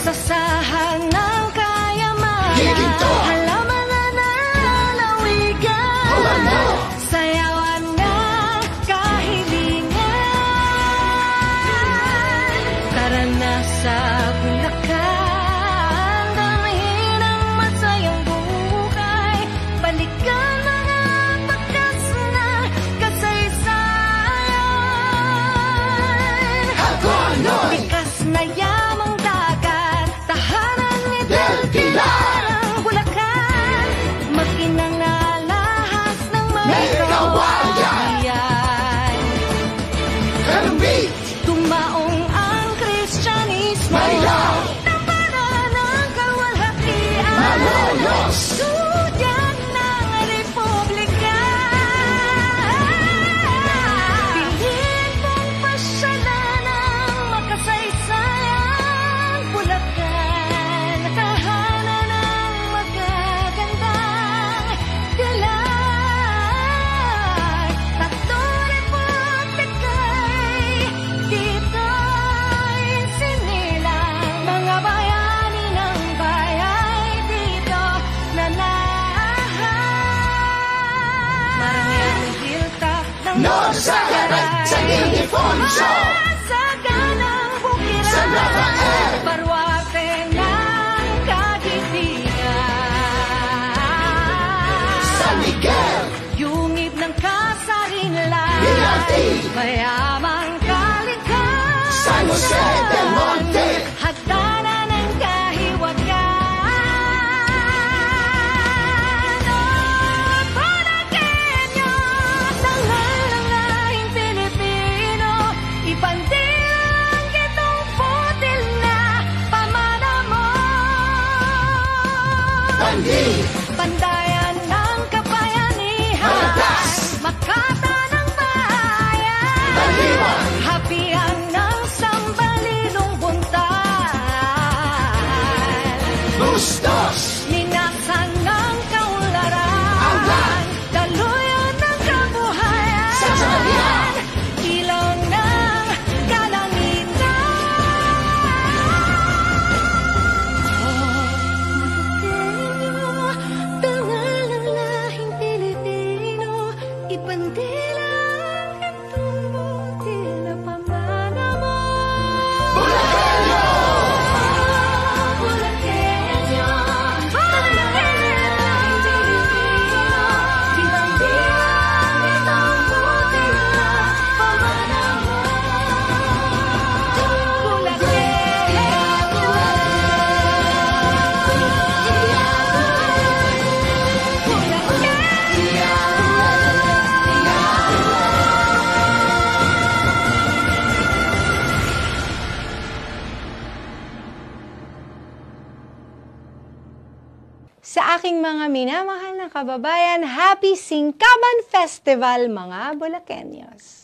Sasahan ng kayaman, halaman na nanawigan, sayawan ng kahilingan. Tara na sa Bulacan, damahin ang masayang buhay, balikan mga bakas na kasaysayan. Bikas na yamang dagat, tahanan ni Del Pilar, Bulacan, makinang nalahas ng may kawayan. Tumaong ang Kristyanismo, tampanan ng kawalhatian, suyan ng Republika. Piliin mong pasyalan ang makasaysayang Bulacan, tahanan ng magagandang dilag. Tatlong republika'y dito'y sinilang, mga bayani ng bayay dito nanahan. Marami ang hiltak ng Norsagaray, sa Ildefonso, masaganang bukiran, sa Rafael, Baruarte ng Kagitian, San Miguel, yungib ng Kasarinlan, mayamang Kalinga, San Jose del Monte, hagdanan ng kahiwagan. Bulaqueño, tanghal ng lahing Pilipino, ipandilang itong putil na pamana mo. Pandayan ng kabayanihan, Makata ng bayan, hapian ng sambalilong buntal, minasan ng kaunlaran, daluyan ng kabuhayan, ilaw ng kalangitan. Tangal ng lahing Pilipino, ipandilang itong butil na pamana mo. Bulaqueño, tangal ng lahing Pilipino, ipandilang itong butil na pamana mo. Sa aking mga minamahal na kababayan, Happy Singkaban Festival mga Bulaqueños!